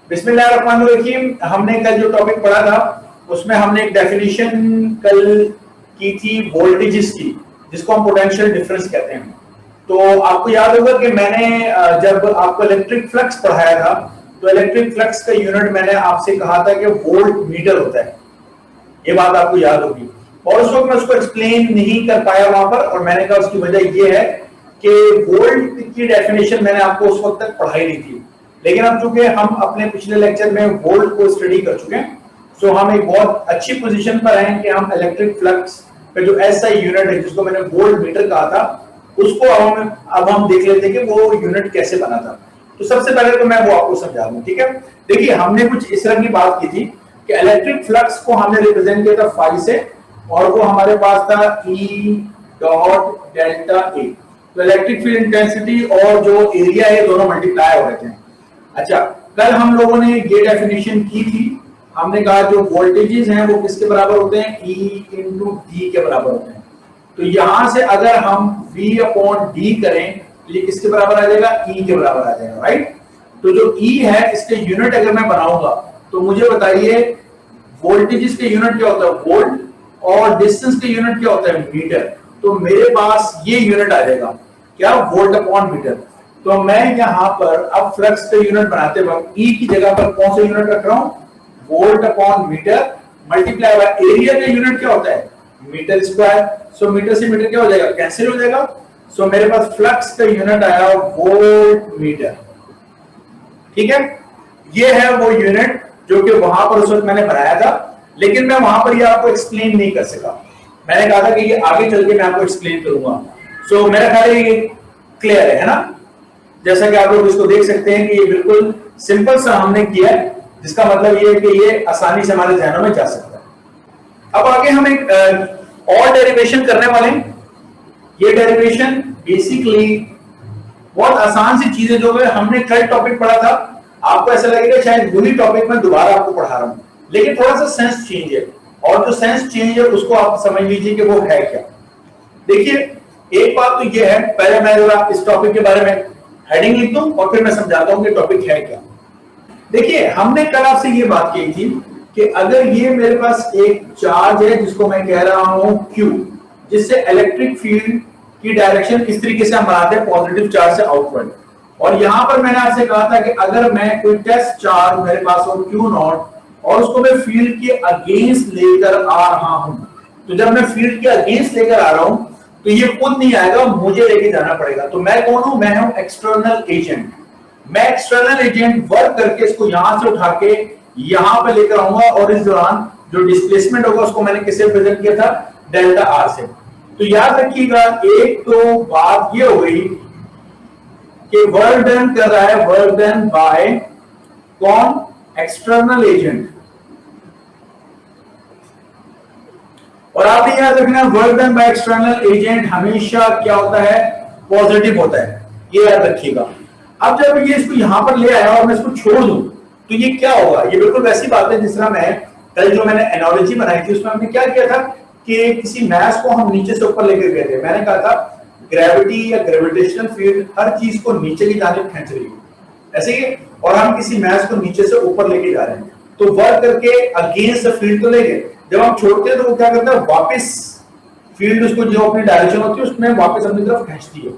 बिस्मिल्लाहिर्रहमानिर्रहीम। हमने कल जो टॉपिक पढ़ा था उसमें हमने एक डेफिनेशन कल की थी वोल्टेजेस की, जिसको हम पोटेंशियल डिफरेंस कहते हैं। तो आपको याद होगा कि मैंने जब आपको इलेक्ट्रिक फ्लक्स पढ़ाया था तो इलेक्ट्रिक फ्लक्स का यूनिट मैंने आपसे कहा था कि वोल्ट मीटर होता है। ये बात आपको याद होगी और उस वक्त मैं उसको एक्सप्लेन नहीं कर पाया वहां पर, और मैंने कहा उसकी वजह ये है कि वोल्ट की डेफिनेशन मैंने आपको उस वक्त तक पढ़ाई नहीं थी। लेकिन अब चूंकि हम अपने पिछले लेक्चर में वोल्ट को स्टडी कर चुके हैं, सो हम एक बहुत अच्छी पोजीशन पर हैं कि हम इलेक्ट्रिक फ्लक्स का जो ऐसा यूनिट है जिसको मैंने वोल्ट मीटर कहा था, उसको अब हम देख लेते हैं कि वो यूनिट कैसे बना था। तो सबसे पहले तो मैं वो आपको समझा दूं, ठीक है। देखिए, हमने कुछ इस तरह की बात की थी कि इलेक्ट्रिक फ्लक्स को हमने रिप्रेजेंट किया था फाई से, और वो हमारे पास था ई डॉट डेल्टा ए। तो इलेक्ट्रिक फील्ड इंटेंसिटी और जो एरिया है दोनों मल्टीप्लाई हो रहे थे। अच्छा, कल हम लोगों ने ये डेफिनेशन की थी। हमने कहा जो वोल्टेजेस हैं वो किसके बराबर होते हैं, E इंटू डी के बराबर होते हैं। तो यहां से अगर हम V अपॉन डी करें तो ये किसके बराबर आ जाएगा, E के बराबर आ जाएगा, राइट। तो जो E है इसके यूनिट अगर मैं बनाऊंगा तो मुझे बताइए वोल्टेजेस के यूनिट क्या होता है, वोल्ट, और डिस्टेंस के यूनिट क्या होता है, मीटर। तो मेरे पास ये यूनिट आ जाएगा क्या, वोल्ट अपॉन मीटर। तो मैं यहाँ पर अब फ्लक्स का यूनिट बनाते वक्त E की जगह पर कौन सा यूनिट रख रहा हूँ, volt upon metre, multiply by area का यूनिट क्या होता है, मीटर स्क्वायर। सो मीटर से मीटर क्या हो जाएगा, कैंसिल हो जाएगा। सो मेरे पास फ्लक्स का यूनिट आया वोल्ट मीटर, ठीक है। ये है वो यूनिट जो कि वहां पर उस वक्त मैंने बनाया था, लेकिन मैं वहां पर ये आपको एक्सप्लेन नहीं कर सका। मैंने कहा था कि ये आगे चल के मैं आपको एक्सप्लेन करूंगा। सो मेरा ख्याल है ये क्लियर है ना। जैसा कि आप लोग इसको देख सकते हैं कि ये बिल्कुल सिंपल सा हमने किया है, जिसका मतलब ये है कि ये आसानी से हमारे ध्यानों में जा सकता है। अब आगे हम एक और डेरिवेशन करने वाले हैं। ये डेरिवेशन बेसिकली बहुत आसान सी चीजें जो है हमने कल टॉपिक पढ़ा था। आपको ऐसा लगेगा शायद वही टॉपिक मैं दोबारा आपको पढ़ा रहा हूं, लेकिन थोड़ा सा सेंस चेंज है, और जो सेंस चेंज है उसको आप समझ लीजिए कि वो है क्या। देखिए, एक बात तो ये है, पहले मैं जरा इस टॉपिक के बारे में हेडिंग लिख दूं और फिर मैं समझाता हूं कि टॉपिक है क्या। देखिए, हमने कल आपसे ये बात कही थी कि अगर ये मेरे पास एक चार्ज है जिसको मैं कह रहा हूं Q, जिससे इलेक्ट्रिक फील्ड की डायरेक्शन इस तरीके से हम बनाते हैं पॉजिटिव चार्ज से आउटवर्ड। और यहां पर मैंने आपसे कहा था कि अगर मैं कोई टेस्ट चार्ज मेरे पास हो Q नॉट और उसको मैं फील्ड के अगेंस्ट लेकर आ रहा हूं, तो जब मैं फील्ड के अगेंस्ट लेकर आ रहा हूं तो ये खुद नहीं आएगा, मुझे लेके जाना पड़ेगा। तो मैं कौन हूं, मैं हूं एक्सटर्नल एजेंट। मैं एक्सटर्नल एजेंट वर्क करके इसको यहां से उठा के यहां पे लेकर आऊंगा, और इस दौरान जो डिस्प्लेसमेंट होगा उसको मैंने किससे प्रेजेंट किया था, डेल्टा आर से। तो याद रखिएगा, एक तो बात ये हो गई कि वर्क डन कर रहा है, वर्क डन बाय कौन, एक्सटर्नल एजेंट। और आपने याद रखना, work done by external agent हमेशा क्या होता है, पॉजिटिव होता है, ये याद रखिएगा। अब जब ये इसको यहां पर ले आया और मैं इसको छोड़ दूं तो ये क्या होगा, ये बिल्कुल वैसी बात है जिस तरह मैं कल जो मैंने एनालॉजी बनाई थी उसमें हमने क्या किया था कि किसी मैस को हम नीचे से ऊपर लेकर गए थे। मैंने कहा था ग्रेविटी या ग्रेविटेशनल फील्ड हर चीज को नीचे की जानिब खींच रही है, ऐसे ही, और हम किसी मैस को नीचे से ऊपर लेके जा रहे हैं, तो वर्क करके अगेंस्ट द फील्ड तो ले गए। जब हम छोड़ते हैं तो वो क्या करता है, वापस फील्ड उसको जो अपनी डायरेक्शन होती है उसमें वापस अपनी तरफ खींचती है।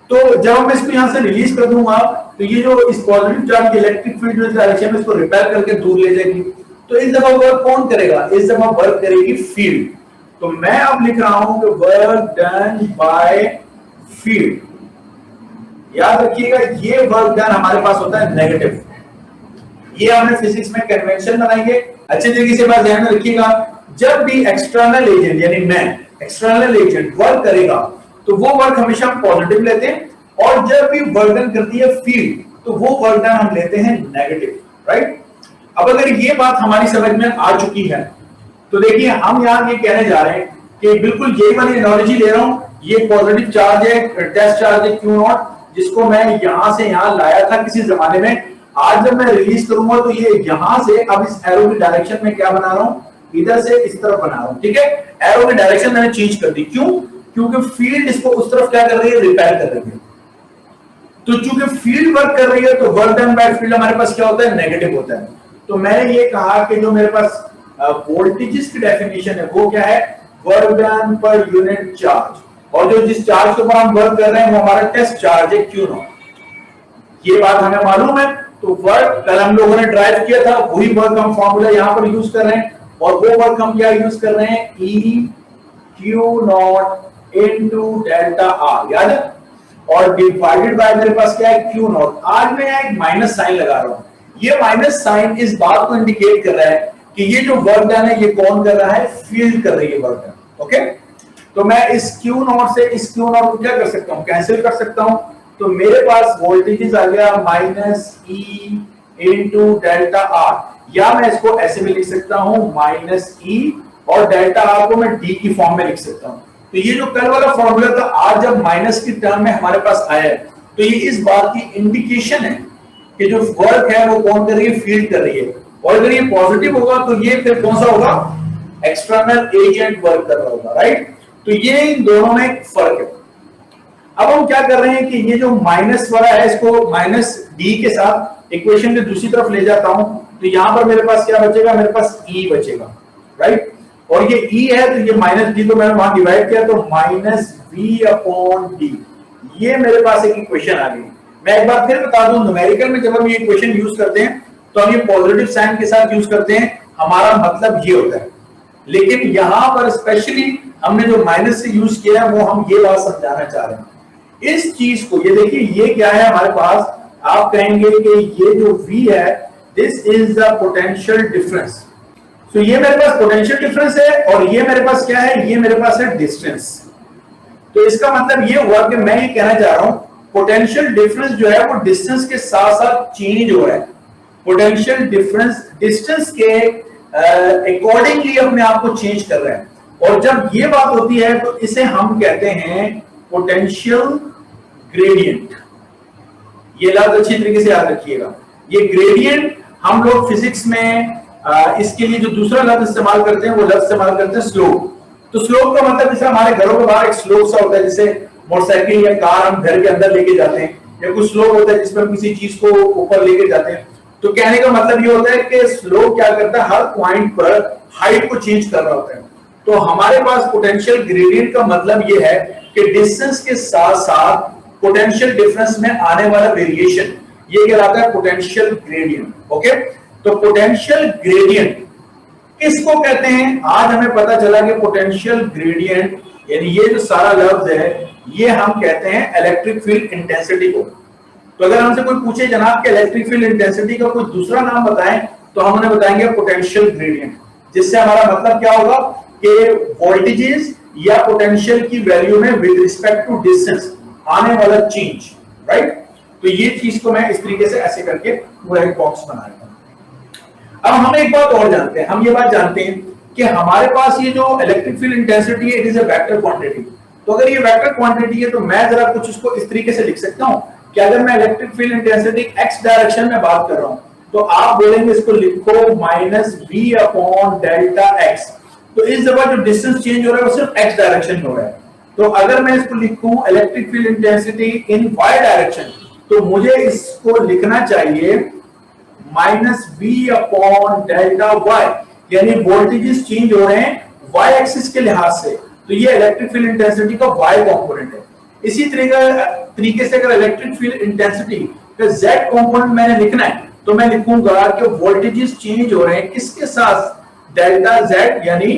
तो जब मैं इसको यहां से रिलीज कर दूंगा तो ये जो इस पॉजिटिव चार्ज की इलेक्ट्रिक फील्ड जो इस डायरेक्शन में इसको रिपेल करके दूर ले जाएगी। तो इस दफा वर्क कौन करेगा, इस दफा वर्क करेगी फील्ड। तो मैं अब लिख रहा हूं कि वर्क डन बाय फील्ड। याद रखिएगा, ये वर्क डन हमारे पास होता है नेगेटिव। ये हमने फिजिक्स में कन्वेंशन बनाई है, अच्छे तरीके से बात ध्यान में रखिएगा। जब भी एक्सटर्नल एजेंट यानी मैं एक्सटर्नल एजेंट वर्क करेगा तो वो वर्क हमेशा हम पॉजिटिव लेते हैं, और जब भी वर्क डन करती है फील्ड तो वो वर्क डन हम लेते हैं नेगेटिव, राइट। अब अगर ये बात हमारी समझ में आ चुकी है तो देखिए, हम यहां ये कहने जा रहे हैं कि बिल्कुल यही वाली एनालॉजी ले रहा हूं। ये पॉजिटिव चार्ज है, टेस्ट चार्ज है Q नॉट, जिसको मैं यहां से यहां लाया था किसी जमाने में। आज जब मैं रिलीज करूंगा तो ये यहां से अब इस एरो की डायरेक्शन में क्या बना रहा हूं, इधर से इस तरफ बना रहा हूं, ठीक है। एरो की डायरेक्शन मैंने चेंज कर दी, क्यों, क्योंकि फील्ड इसको उस तरफ क्या कर रही है, रिपेल कर रही है। तो चूंकि फील्ड वर्क कर रही है तो वर्क डन बाय फील्ड हमारे पास क्या होता है, नेगेटिव होता है। तो मैंने ये कहा कि जो मेरे पास वोल्टेजेस की डेफिनेशन है वो क्या है, work done per unit charge, और जो जिस चार्ज के ऊपर हम वर्क कर रहे हैं वो हमारा टेस्ट चार्ज है क्यू नॉट। ये बात हमें मालूम है। तो वर्क कल हम लोगों ने ड्राइव किया था, वही वर्क हम फॉर्मूला यहां पर यूज कर रहे हैं, और वो वर्क हम क्या यूज कर रहे हैं, E Q not into delta R, याद है, और डिवाइडेड बाय मेरे पास क्या है, क्यू नॉट। आज मैं यहाँ एक माइनस साइन लगा रहा हूं, ये माइनस साइन इस बात को इंडिकेट कर रहा है कि ये जो वर्क डन है ये कौन कर रहा है, फील्ड कर रही है वर्क डन। ओके, तो मैं इस क्यू नॉट से इस क्यू नॉट को क्या कर सकता हूं, कैंसिल कर सकता हूं। तो मेरे पास वोल्टेजेस आ गया माइनस ई इनटू डेल्टा आर, या मैं इसको ऐसे भी लिख सकता हूं माइनस ई और डेल्टा आर को मैं डी की फॉर्म में लिख सकता हूं। तो ये जो कल वाला फॉर्मूला था, आज जब माइनस की टर्म में हमारे पास आया है तो ये इस बात की इंडिकेशन है कि जो वर्क है वो कौन कर रही है, फील्ड कर रही है। और अगर ये पॉजिटिव होगा तो ये फिर कौन सा होगा, एक्सटर्नल एजेंट वर्क कर रहा होगा, राइट। तो ये इन दोनों में एक फर्क है। अब हम क्या कर रहे हैं कि ये जो माइनस वाला है इसको माइनस डी के साथ इक्वेशन के दूसरी तरफ ले जाता हूं, तो यहां पर मेरे पास क्या बचेगा, मेरे पास ई बचेगा, राइट। और ये ई है तो ये माइनस डी को मैंने वहां डिवाइड किया तो माइनस वी अपॉन डी, ये मेरे पास एक इक्वेशन आ गई। मैं एक बार फिर बता दूं, न्यूमेरिकल में जब हम ये इक्वेशन यूज करते हैं तो हम ये पॉजिटिव साइन के साथ यूज करते हैं, हमारा मतलब ये होता है। लेकिन यहां पर स्पेशली हमने जो माइनस से यूज किया है वो हम ये बात समझाना चाह रहे हैं इस चीज को। ये देखिए ये क्या है हमारे पास, आप कहेंगे कि ये जो V है this is the potential difference. तो ये मेरे पास पोटेंशियल डिफरेंस है और ये मेरे पास क्या है, ये मेरे पास है डिस्टेंस। तो इसका मतलब ये हुआ कि मैं ये कहना चाह रहा हूं पोटेंशियल डिफरेंस जो है वो डिस्टेंस के साथ साथ चेंज हो रहा है। पोटेंशियल डिफरेंस डिस्टेंस के अकॉर्डिंगली अपने आप को चेंज कर रहा है। और जब ये बात होती है तो इसे हम कहते हैं पोटेंशियल ग्रेडियंट। ये लफ्ज अच्छी तरीके से याद रखिएगा। ये ग्रेडियंट हम लोग फिजिक्स में इसके लिए जो दूसरा लफ्ज इस्तेमाल करते हैं वो लफ्ज इस्तेमाल करते हैं स्लोप। तो स्लोप का मतलब जैसे हमारे घरों के बाहर एक स्लोप सा होता है, जैसे मोटरसाइकिल या कार हम घर के अंदर लेके जाते हैं, या कुछ स्लोप होता है जिसमें हम किसी चीज को ऊपर लेके जाते हैं। तो कहने का मतलब ये होता है कि स्लोप क्या करता है, हर पॉइंट पर हाइट को चेंज कर रहा होता है। तो हमारे पास पोटेंशियल ग्रेडियंट का मतलब ये है कि डिस्टेंस के साथ साथ पोटेंशियल डिफरेंस में आने वाला वेरिएशन ये कहलाता है पोटेंशियल ग्रेडियंट। ओके, तो पोटेंशियल ग्रेडियंट किसको कहते हैं, आज हमें पता चला कि पोटेंशियल ग्रेडियंट यानी ये जो सारा लफ्ज है ये हम कहते हैं इलेक्ट्रिक फील्ड इंटेंसिटी को। तो अगर हमसे कोई पूछे जनाब के इलेक्ट्रिक फील्ड इंटेंसिटी का कोई दूसरा नाम बताएं तो हम उन्हें बताएंगे पोटेंशियल ग्रेडियंट, जिससे हमारा मतलब क्या होगा कि वोल्टेजेस या पोटेंशियल की वैल्यू में विद रिस्पेक्ट टू डिस्टेंस आने वाला चेंज, राइट। तो ये चीज को मैं इस तरीके से ऐसे करके पूरा एक बॉक्स बनाया। अब हम एक बात और जानते हैं, हम ये बात जानते हैं कि हमारे पास ये जो इलेक्ट्रिक फील्ड इंटेंसिटी है it is a vector quantity. तो अगर ये वेक्टर क्वांटिटी है तो मैं जरा कुछ इसको इस तरीके से लिख सकता हूं कि अगर मैं electric field intensity x direction में बात कर रहा हूं तो आप बोलेंगे इसको लिखो minus V upon delta X. तो इस दफा जो डिस्टेंस चेंज हो रहा है वो सिर्फ एक्स डायरेक्शन में हो रहा है। तो अगर मैं इसको लिखूं electric field intensity in Y direction तो मुझे इसको लिखना चाहिए minus V upon delta Y, यानी वोल्टेजेस चेंज हो रहे हैं वाई एक्सिस के लिहाज से। तो ये इलेक्ट्रिक फील्ड इंटेंसिटी का वाई कंपोनेंट है। इसी तरीके से अगर इलेक्ट्रिक फील्ड इंटेंसिटी का जेड कंपोनेंट मैंने लिखना है तो मैं लिखूंगा कि वोल्टेजेस चेंज हो रहे हैं किसके साथ, डेल्टा जेड यानी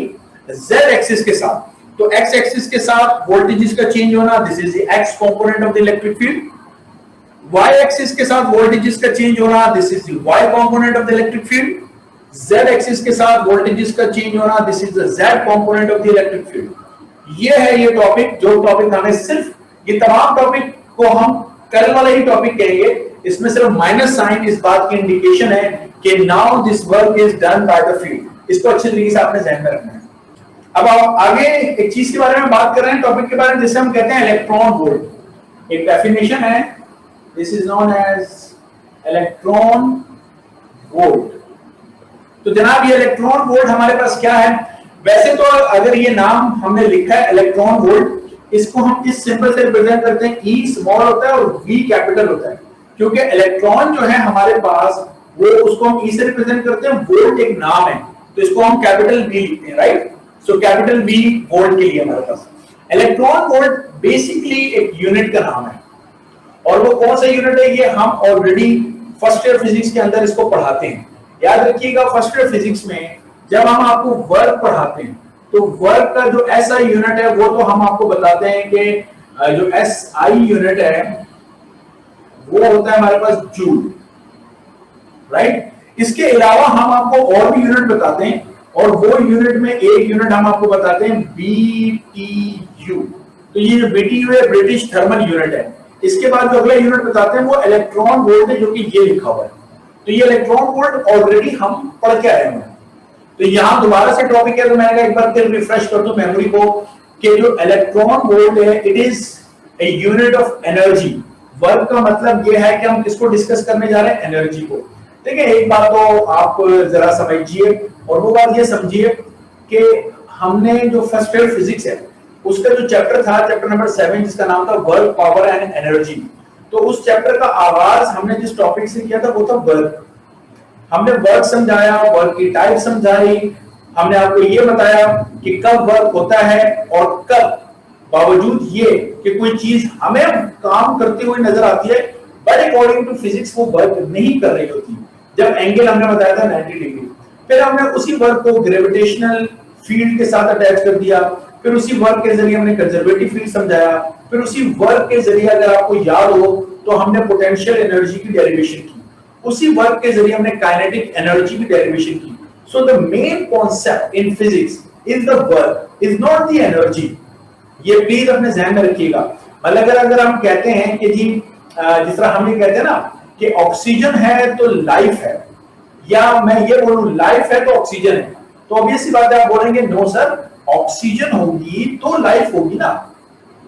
जेड एक्सिस के साथ। तो एक्स एक्सिस के साथ वोल्टेजेस का चेंज होना this is the X component of the electric field. Y axis के साथ वोल्टेजेस का चेंज होना this is the Y component of the electric field. Z axis के साथ वोल्टेजेस का चेंज होना this is the Z component of the electric field. ये है ये टॉपिक, जो टॉपिक हमें सिर्फ ये तमाम टॉपिक को हम कल वाला ही टॉपिक कहेंगे। इसमें सिर्फ माइनस साइन इस बात की इंडिकेशन है कि now this work is done by the field. इसको अच्छे तरीके से आपने ध्यान में रखना है। अब आप आगे एक चीज के बारे में बात कर रहे हैं, टॉपिक के बारे में, जिसे हम कहते हैं इलेक्ट्रॉन वोल्ट। एक डेफिनेशन है, this is known as electron volt. तो जनाब ये इलेक्ट्रॉन वोल्ट हमारे पास क्या है, वैसे तो अगर ये नाम हमने लिखा है इलेक्ट्रॉन वोल्ट इसको हम इस सिंबल से रिप्रेजेंट करते हैं, ई स्मॉल होता है और वी कैपिटल होता है, क्योंकि इलेक्ट्रॉन जो है हमारे पास वो उसको हम ई से रिप्रेजेंट करते हैं, वोल्ट एक नाम है तो इसको हम कैपिटल वी लिखते हैं, right. So capital V volt के लिए हमारे पास इलेक्ट्रॉन वोल्ट बेसिकली एक यूनिट का नाम है, और वो कौन सा यूनिट है ये हम ऑलरेडी फर्स्ट ईयर फिजिक्स के अंदर इसको पढ़ाते हैं। याद रखिएगा फर्स्ट ईयर फिजिक्स में जब हम आपको वर्क पढ़ाते हैं तो वर्क का जो एसआई यूनिट है वो तो हम आपको बताते हैं कि जो एसआई यूनिट है वो होता है हमारे पास जूल, राइट। इसके अलावा हम आपको और भी यूनिट बताते हैं, और वो यूनिट में एक यूनिट हम आपको बताते हैं बीटीयू। तो ये जो बीटीयू है ब्रिटिश थर्मल यूनिट है। इसके बाद जो अगला यूनिट बताते हैं वो इलेक्ट्रॉन वोल्ट है, जो कि ये लिखा हुआ है। तो ये इलेक्ट्रॉन वोल्ट ऑलरेडी हम पढ़ के आए हैं। तो यहां दोबारा से टॉपिक है तो मैंने एक बार फिर रिफ्रेश कर दूं मेमोरी को कि जो इलेक्ट्रॉन वोल्ट है it is a unit of energy. Work का मतलब ये है कि हम किसको डिस्कस करने जा रहे हैं, एनर्जी को। देखिए एक बात तो आप जरा समझिए, और वो बात ये समझिए कि हमने जो फर्स्ट ईयर फिजिक्स है उसका जो चैप्टर था, चैप्टर नंबर 7, जिसका नाम था वर्क, पावर एंड एनर्जी। तो उस चैप्टर का आगाज हमने जिस टॉपिक से किया था वो था वर्क। हमने वर्क समझाया, वर्क की टाइप समझाई, हमने आपको ये बताया कि कब वर्क होता है और कब बावजूद ये कि कोई चीज हमें काम करती हुई नजर आती है बट अकॉर्डिंग टू फिजिक्स वो वर्क नहीं कर रही होती। जब एंगल हमने बताया था 90 डिग्री, फिर हमने उसी वर्क को ग्रेविटेशनल फील्ड के साथ अटैच कर दिया, फिर उसी वर्क के जरिए हमने कंजर्वेटिव फील्ड समझाया, फिर उसी वर्क के जरिए अगर आपको याद हो तो हमने पोटेंशियल एनर्जी की डेरिवेशन की, उसी वर्क के जरिए हमने काइनेटिक एनर्जी की डेरिवेशन की। So the main concept in physics is the work, is not the energy. ये प्लीज अपने ध्यान में रखिएगा। मतलब अगर हम कहते हैं कि जी जिस तरह हम ये कहते हैं ना कि ऑक्सीजन है तो लाइफ है, या मैं ये बोलूं लाइफ है तो ऑक्सीजन है, तो ऑब्वियस सी बात है आप बोलेंगे नो सर, ऑक्सीजन होगी तो लाइफ होगी ना,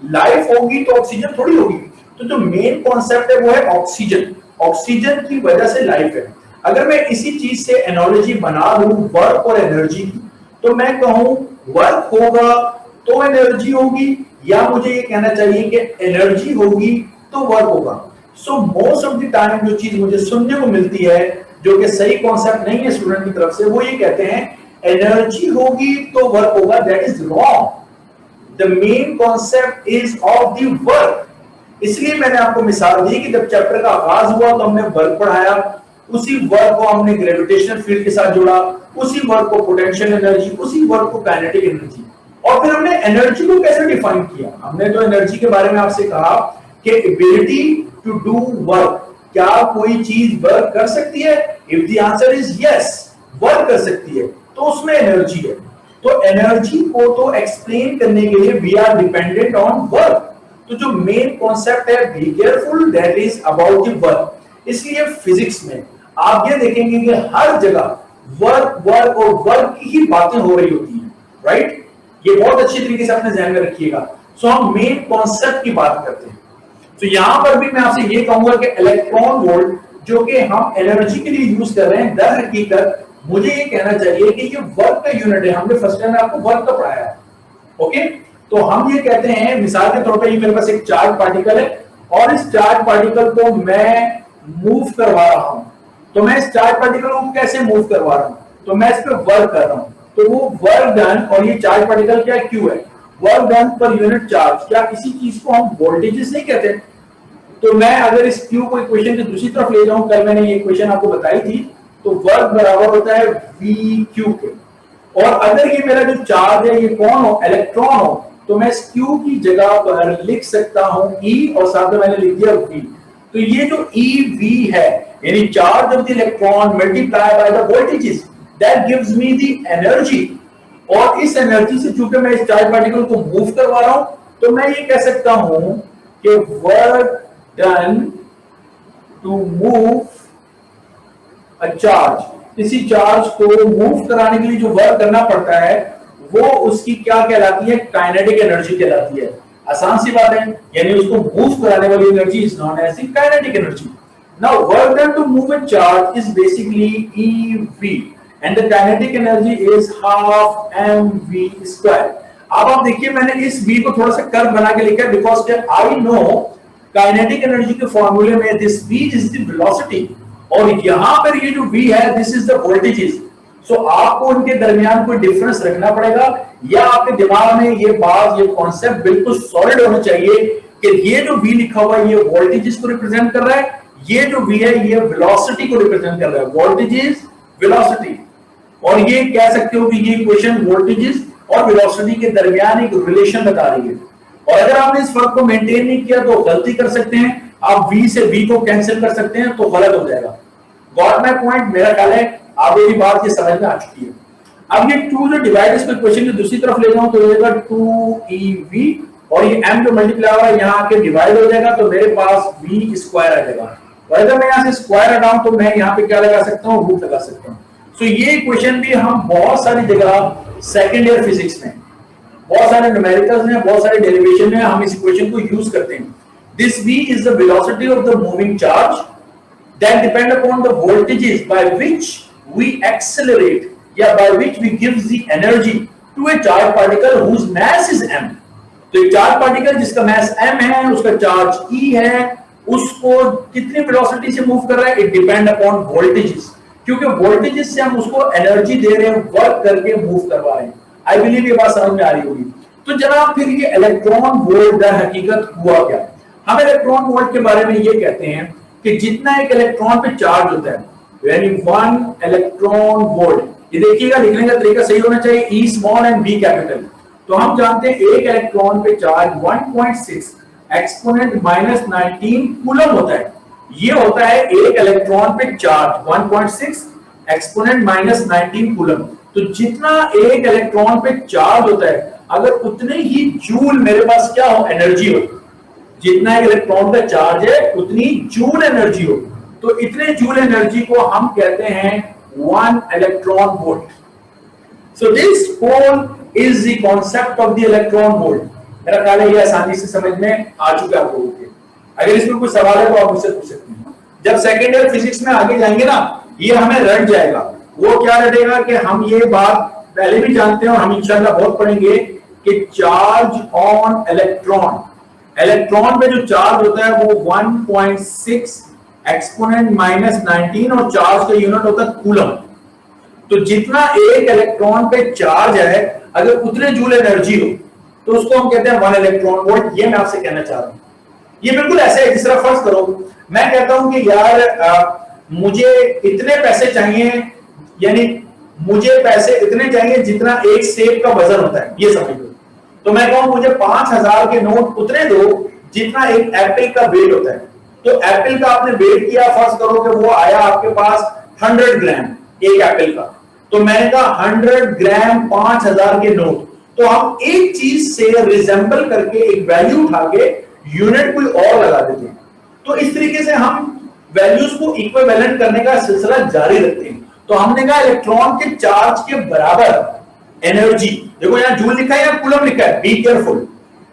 लाइफ होगी तो ऑक्सीजन थोड़ी होगी। तो जो मेन कॉन्सेप्ट है वो है ऑक्सीजन, ऑक्सीजन की वजह से लाइफ है। अगर मैं इसी चीज से एनालॉजी बना लूं वर्क और एनर्जी की, तो मैं कहूं वर्क होगा तो एनर्जी होगी, या मुझे ये कहना चाहिए कि एनर्जी होगी तो वर्क होगा। So most of the time जो चीज मुझे सुनने को मिलती है जो कि सही कॉन्सेप्ट नहीं है स्टूडेंट की तरफ से, वो ये कहते हैं एनर्जी होगी तो वर्क होगा। That is wrong. The main concept is of the work. इसलिए मैंने आपको मिसाल दी कि जब चैप्टर का आगाज हुआ तो हमने वर्क पढ़ाया, उसी वर्क को हमने ग्रेविटेशनल फील्ड के साथ जोड़ा, उसी वर्क को पोटेंशियल एनर्जी, उसी वर्क को काइनेटिक एनर्जी, और फिर हमने एनर्जी को कैसे डिफाइन किया। हमने तो एनर्जी के बारे में आपसे कहा कि एबिलिटी टू डू वर्क, क्या कोई चीज वर्क कर सकती है? If the answer is yes, work कर सकती है तो उसमें एनर्जी है। तो एनर्जी को तो एक्सप्लेन करने के लिए we are dependent on work. तो जो मेन कॉन्सेप्ट है be careful, that is about the work. इसलिए फिजिक्स में आप ये देखेंगे कि हर जगह वर्क वर्क और वर्क की ही बातें हो रही होती हैं, राइट। ये बहुत अच्छी तरीके से अपने ध्यान में रखिएगा। सो हम मेन कॉन्सेप्ट की बात करते हैं। तो यहां पर भी मैं आपसे ये कहूंगा कि इलेक्ट्रॉन वोल्ट जो कि हम एनर्जी के लिए यूज कर रहे हैं, दर हकीकत मुझे ये कहना चाहिए कि ये वर्क का यूनिट है। हमने फर्स्ट टाइम आपको वर्क का पढ़ाया है, ओके। तो हम ये कहते हैं मिसाल के तौर पे ये मेरे पास एक चार्ज पार्टिकल है और इस चार्ज पार्टिकल को मैं मूव करवा रहा हूं। तो मैं इस चार्ज पार्टिकल को कैसे मूव करवा रहा हूं? तो मैं इस पे वर्क कर रहा हूं, तो वो वर्क डन, और ये चार्ज पार्टिकल क्या क्यू है, work done per unit charge. क्या किसी चीज को हम वोल्टेजेस नहीं कहते? तो मैं अगर इस क्यू को इक्वेशन की दूसरी तरफ ले जाऊं, कल मैंने ये इक्वेशन आपको बताई थी, तो वर्क बराबर होता है वी क्यू के। और अगर ये मेरा जो चार्ज है ये कौन हो, इलेक्ट्रॉन हो, तो मैं इस क्यू की जगह पर लिख सकता हूं ई, और साथ में मैंने लिख दिया वी। तो ये जो ई वी है यानी charge of the electron multiply by the voltages, that gives me the energy. और इस एनर्जी से चूंकि मैं इस चार्ज पार्टिकल को मूव करवा रहा हूं, तो मैं ये कह सकता हूं कि work done to move a charge, किसी चार्ज को मूव कराने के लिए जो वर्क करना पड़ता है वो उसकी क्या कहलाती है, काइनेटिक एनर्जी कहलाती है। आसान सी बात है, यानी उसको मूव कराने वाली energy is known as the kinetic energy. Now work done to move a charge is basically EV and the kinetic energy is half mv square। अब आप देखिए मैंने इस v को थोड़ा सा कर्व बना के लिखा है because I know kinetic energy के फॉर्मूले में this v is the velocity और यहां पर ये जो v है दिस इज द वोल्टेजेस। सो आपको उनके दरमियान कोई डिफरेंस रखना पड़ेगा या आपके दिमाग में ये बात ये कॉन्सेप्ट बिल्कुल सॉलिड होना चाहिए कि ये जो v लिखा हुआ है ये वोल्टेजेस को रिप्रेजेंट कर रहा है, ये जो v है ये वेलोसिटी को रिप्रेजेंट कर रहा है, वोल्टेजेस वेलोसिटी। और ये कह सकते हो कि ये इक्वेशन वोल्टेजेस और वेलोसिटी के दरमियान एक रिलेशन बता रही है। और अगर आपने इस फर्क को मेंटेन नहीं किया तो गलती कर सकते हैं, आप v से v को कैंसिल कर सकते हैं तो गलत हो जाएगा। Got my point? मेरा ख्याल है आपको ये बात ये समझ में आ चुकी है। अब ये 2 जो डिवाइड इसको इक्वेशन की दूसरी तरफ ले जाऊं तो ये होगा 2ev और ये m जो मल्टीप्लाई हो रहा है यहां आके डिवाइड हो जाएगा तो मेरे पास v स्क्वायर आ जाएगा। और अगर मैं यहां से स्क्वायर हटाऊं तो मैं यहां पे क्या लगा सकता हूं, रूट लगा सकता हूं। सो ये इक्वेशन भी हम बहुत सारी जगह सेकंड ईयर फिजिक्स में बहुत सारे न्यूमेरिकल्स में बहुत सारे डेरिवेशन में हम इस इक्वेशन को यूज करते हैं। This v is the velocity of the moving charge that depend upon the voltages by which we accelerate या by which we give the energy to a charged particle whose mass is m। तो एक charge particle जिसका मास m है उसका charge e है, उसको कितनी velocity से मूव कर रहा है, इट डिपेंड अपॉन वोल्टेजेस, क्योंकि वोल्टेजेस से हम उसको एनर्जी दे रहे हैं, वर्क करके मूव करवा रहे हैं। आई बिलीव ये बात समझ में आ रही होगी। तो जनाब फिर ये इलेक्ट्रॉन वोल्ट दर हकीकत हुआ क्या? हम इलेक्ट्रॉन वोल्ट के बारे में ये कहते हैं कि जितना एक इलेक्ट्रॉन पे चार्ज होता है यानी 1 इलेक्ट्रॉन वोल्ट, ये देखिएगा लिखने का तरीका सही होना चाहिए, ई स्मॉल एंड बी कैपिटल। तो हम जानते हैं एक इलेक्ट्रॉन पे चार्ज 1.6 एक्सपोनेंट -19 कूलम होता है। ये होता है एक इलेक्ट्रॉन पे चार्ज 1.6 एक्सपोनेंट -19 कूलम। तो जितना एक इलेक्ट्रॉन पे चार्ज होता है अगर उतने ही जूल मेरे पास क्या हो, एनर्जी हो, जितना एक इलेक्ट्रॉन का चार्ज है उतनी जूल एनर्जी हो, तो इतने जूल एनर्जी को हम कहते हैं 1 electron volt. So this whole is the concept of the electron volt. मेरा ख्याल है ये आसानी से समझ में आ चुका है आप लोगों के। अगर इसमें कोई सवाल है तो आप मुझसे पूछ सकते हैं। जब सेकेंड ईयर फिजिक्स में आगे जाएंगे ना ये हमें रट जाएगा। वो क्या रटेगा कि हम ये बात पहले भी जानते हैं और हम इंशाल्लाह बहुत पढ़ेंगे कि चार्ज ऑन इलेक्ट्रॉन, इलेक्ट्रॉन पे जो चार्ज होता है वो 1.6 एक्सपोनेंट -19 और चार्ज का यूनिट होता है कूलम। तो जितना एक इलेक्ट्रॉन पे चार्ज है अगर उतने जूल एनर्जी हो तो उसको हम कहते हैं 1 इलेक्ट्रॉन वोल्ट। ये मैं आपसे कहना चाह रहा हूं। ये बिल्कुल ऐसे है जिस तरह फर्ज करो मैं कहता हूं कि यार मुझे इतने पैसे चाहिए, यानी मुझे पैसे इतने चाहिए जितना एक सेब का वजन होता है, ये समझ लो। तो मैं कहूं मुझे 5000 के नोट उतने दो जितना एक एप्पल का वेट होता है। तो एप्पल का आपने वेट किया, फर्ज करो कि वो आया आपके पास 100 ग्राम एक एप्पल का, तो मैंने कहा 100 ग्राम 5000 के नोट। तो हम एक चीज से रिजेंबल करके एक वैल्यू उठा के यूनिट कोई और लगा देते हैं। तो इस तरीके से हम वैल्यूज को इक्विवेलेंट करने का सिलसिला जारी रखते हैं। तो हमने कहा इलेक्ट्रॉन के चार्ज के बराबर एनर्जी, देखो यहां जूल लिखा है या कूलम लिखा है, be careful,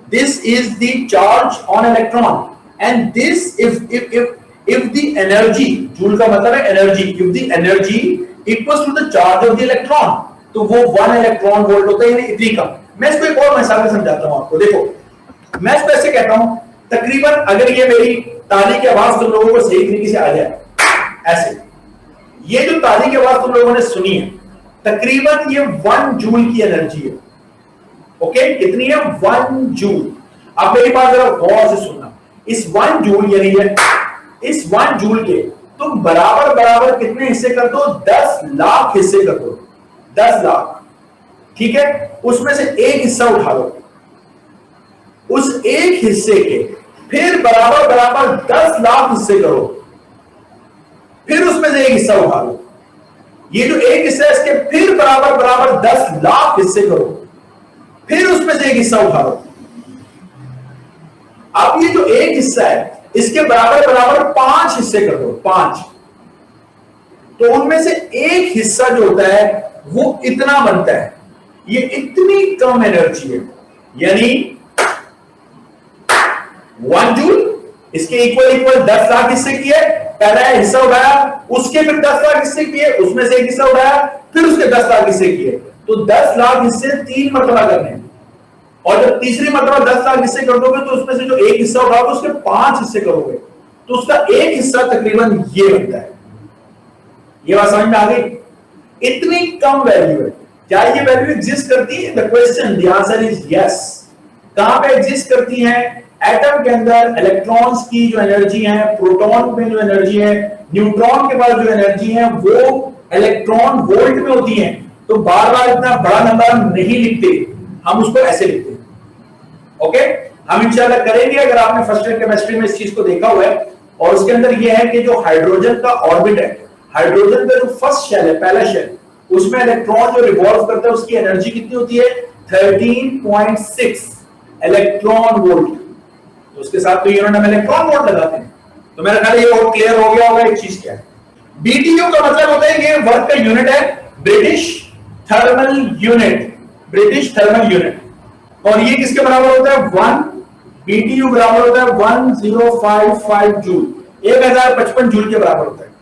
this is the charge on electron and this if the energy, joule का मतलब है energy, if the energy equals to the charge of the electron, तो वो 1 इलेक्ट्रॉन वोल्ट होता है, यानी इतनी कम। मैं इसको एक और मिसाल से समझाता हूं आपको। देखो मैं इसको ऐसे कहता हूं, तकरीबन अगर ये मेरी ताली की आवाज तुम लोगों को सही तरीके से आ जाए ऐसे, ये जो ताली की आवाज तुम लोगों ने सुनी है तकरीबन ये 1 जूल की एनर्जी है। ओके, कितनी है? 1 जूल। अब मेरी बात जरा गौर से सुनना, इस 1 जूल यानी इस 1 जूल के तुम बराबर बराबर कितने हिस्से कर दो? 10 लाख हिस्से कर दो, 10 लाख, ठीक है। उसमें से एक हिस्सा उठा लो, उस एक हिस्से के फिर बराबर बराबर 10 लाख हिस्से करो, फिर उसमें से एक हिस्सा उठा लो। ये जो एक हिस्सा है इसके फिर बराबर बराबर 10 लाख हिस्से करो, फिर उसमें से एक हिस्सा उठा लो। अब ये जो एक हिस्सा है इसके बराबर बराबर 5 हिस्से कर दो, 5। तो उनमें से एक हिस्सा जो होता है वो इतना बनता है, ये इतनी कम एनर्जी है, यानी 1 जूल, इसके इक्वल 10 लाख हिस्से किए, पहला हिस्सा उठाया, उसके फिर 10 लाख हिस्से किए, उसमें से एक हिस्सा उठाया, फिर उसके 10 लाख हिस्से किए। तो 10 लाख हिस्से 3 मरतबा करने हैं, और जब तीसरी मरतबा 10 लाख हिस्से कर दोगे तो उसमें से जो एक हिस्सा उठाओगे उसके 5 हिस्से करोगे तो उसका एक हिस्सा तकरीबन ये बनता है। ये बात समझ में आ गई? इतनी कम वैल्यू है। क्या ये वैल्यू एग्जिस्ट करती है? The question, the answer is yes. कहां पे एग्जिस्ट करती है? एटम के अंदर इलेक्ट्रॉन्स की जो एनर्जी है, प्रोटॉन में जो एनर्जी है, न्यूट्रॉन के पास जो एनर्जी है वो इलेक्ट्रॉन वोल्ट में होती है। तो बार बार इतना बड़ा नंबर हम नहीं लिखते, हम उसको ऐसे लिखते हैं। ओके, हम इंशाल्लाह करेंगे। अगर आपने फर्स्ट ईयर केमिस्ट्री में इस चीज को देखा हुआ है, और उसके अंदर यह है कि जो हाइड्रोजन का ऑर्बिट है, हाइड्रोजन का जो फर्स्ट शेल है, पहला शेल, उसमें इलेक्ट्रॉन जो रिवॉल्व करता है उसकी एनर्जी कितनी होती है? 13.6 इलेक्ट्रॉन वोल्ट। तो उसके साथ तो यूनिट हम इलेक्ट्रॉन वोल्ट लगाते हैं। तो मेरा ख्याल ये और क्लियर हो गया होगा एक चीज क्या है। बीटीयू का मतलब होता है कि वर्क का यूनिट है British thermal unit, British thermal unit. और ये किसके बराबर होता है? 1 बीटीयू बराबर होता है 1055 जूल, 1055 जूल के बराबर होता है।